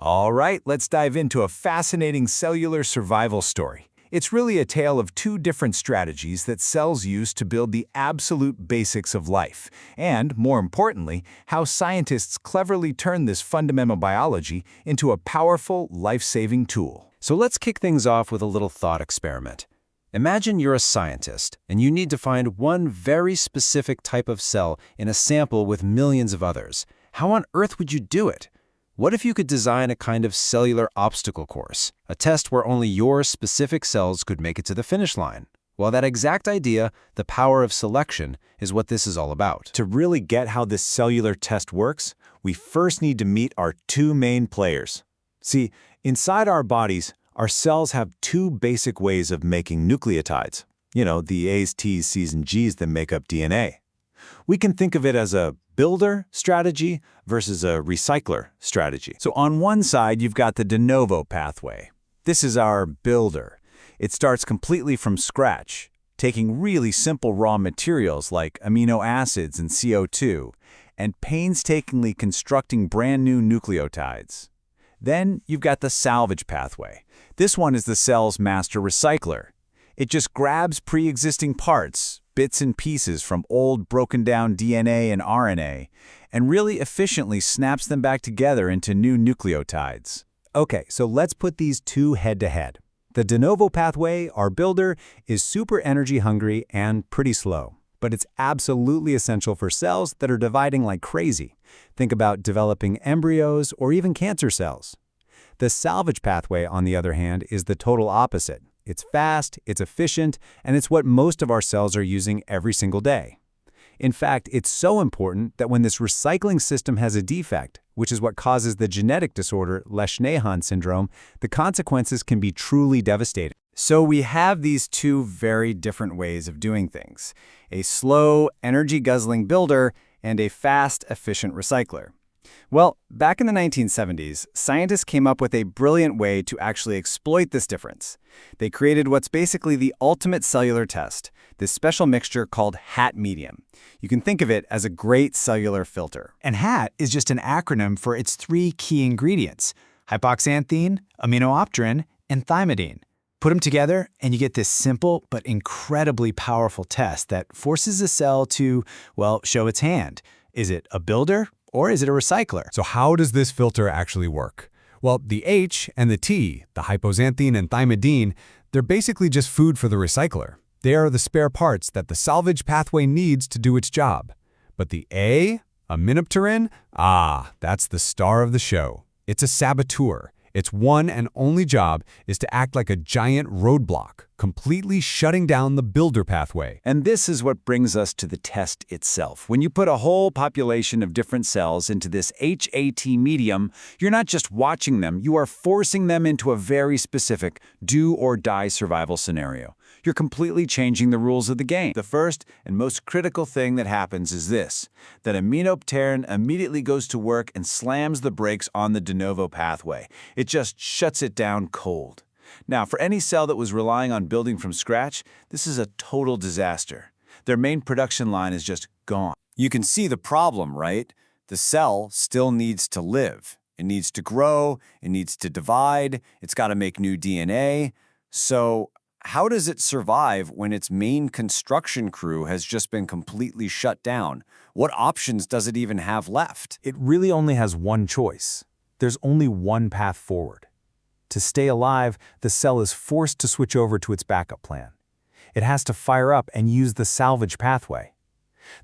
All right, let's dive into a fascinating cellular survival story. It's really a tale of two different strategies that cells use to build the absolute basics of life, and, more importantly, how scientists cleverly turn this fundamental biology into a powerful, life-saving tool. So let's kick things off with a little thought experiment. Imagine you're a scientist, and you need to find one very specific type of cell in a sample with millions of others. How on earth would you do it? What if you could design a kind of cellular obstacle course, a test where only your specific cells could make it to the finish line? Well, that exact idea, the power of selection, is what this is all about. To really get how this cellular test works, we first need to meet our two main players. See, inside our bodies, our cells have two basic ways of making nucleotides. You know, the A's, T's, C's, and G's that make up DNA. We can think of it as a builder strategy versus a recycler strategy. So on one side, you've got the de novo pathway. This is our builder. It starts completely from scratch, taking really simple raw materials like amino acids and CO2, and painstakingly constructing brand new nucleotides. Then you've got the salvage pathway. This one is the cell's master recycler. It just grabs pre-existing parts, bits and pieces from old broken-down DNA and RNA, and really efficiently snaps them back together into new nucleotides. Okay, so let's put these two head-to-head. The de novo pathway, our builder, is super energy-hungry and pretty slow, but it's absolutely essential for cells that are dividing like crazy. Think about developing embryos or even cancer cells. The salvage pathway, on the other hand, is the total opposite. It's fast, it's efficient, and it's what most of our cells are using every single day. In fact, it's so important that when this recycling system has a defect, which is what causes the genetic disorder Lesch-Nyhan syndrome, the consequences can be truly devastating. So we have these two very different ways of doing things: a slow, energy-guzzling builder and a fast, efficient recycler. Well, back in the 1970s, scientists came up with a brilliant way to actually exploit this difference. They created what's basically the ultimate cellular test, this special mixture called HAT medium. You can think of it as a great cellular filter. And HAT is just an acronym for its three key ingredients: hypoxanthine, aminoopterin, and thymidine. Put them together, and you get this simple but incredibly powerful test that forces a cell to, well, show its hand. Is it a builder? Or is it a recycler? So how does this filter actually work? Well, the H and the T, the hypoxanthine and thymidine, they're basically just food for the recycler. They are the spare parts that the salvage pathway needs to do its job. But the A, aminopterin, that's the star of the show. It's a saboteur. Its one and only job is to act like a giant roadblock, completely shutting down the builder pathway. And this is what brings us to the test itself. When you put a whole population of different cells into this HAT medium, you're not just watching them, you are forcing them into a very specific do-or-die survival scenario. You're completely changing the rules of the game. The first and most critical thing that happens is this: that aminopterin immediately goes to work and slams the brakes on the de novo pathway. It just shuts it down cold. Now, for any cell that was relying on building from scratch, this is a total disaster. Their main production line is just gone. You can see the problem, right? The cell still needs to live. It needs to grow, it needs to divide, it's got to make new DNA. So how does it survive when its main construction crew has just been completely shut down? What options does it even have left? It really only has one choice. There's only one path forward. To stay alive, the cell is forced to switch over to its backup plan. It has to fire up and use the salvage pathway.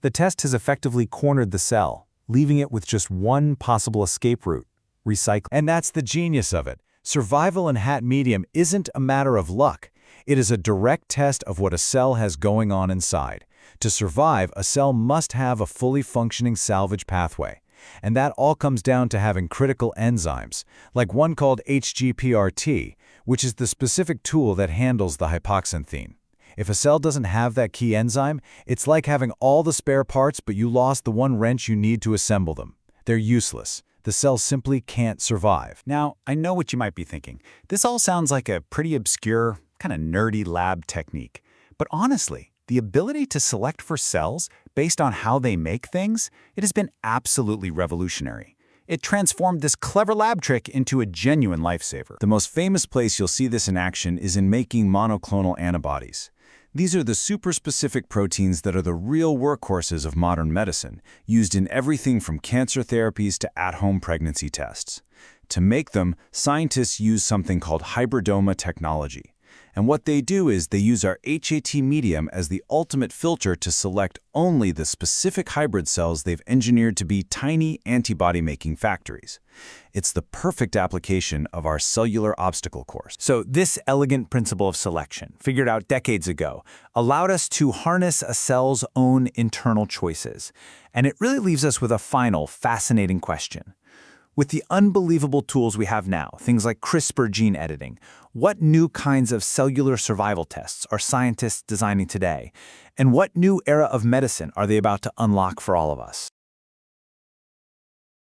The test has effectively cornered the cell, leaving it with just one possible escape route: recycling. And that's the genius of it. Survival in HAT medium isn't a matter of luck. It is a direct test of what a cell has going on inside. To survive, a cell must have a fully functioning salvage pathway. And that all comes down to having critical enzymes, like one called HGPRT, which is the specific tool that handles the hypoxanthine. If a cell doesn't have that key enzyme, it's like having all the spare parts, but you lost the one wrench you need to assemble them. They're useless. The cell simply can't survive. Now, I know what you might be thinking. This all sounds like a pretty obscure, kind of nerdy lab technique. But honestly, the ability to select for cells based on how they make things, it has been absolutely revolutionary. It transformed this clever lab trick into a genuine lifesaver. The most famous place you'll see this in action is in making monoclonal antibodies. These are the super-specific proteins that are the real workhorses of modern medicine, used in everything from cancer therapies to at-home pregnancy tests. To make them, scientists use something called hybridoma technology. And what they do is they use our HAT medium as the ultimate filter to select only the specific hybrid cells they've engineered to be tiny antibody-making factories. It's the perfect application of our cellular obstacle course. So this elegant principle of selection, figured out decades ago, allowed us to harness a cell's own internal choices. And it really leaves us with a final, fascinating question. With the unbelievable tools we have now, things like CRISPR gene editing, what new kinds of cellular survival tests are scientists designing today? And what new era of medicine are they about to unlock for all of us?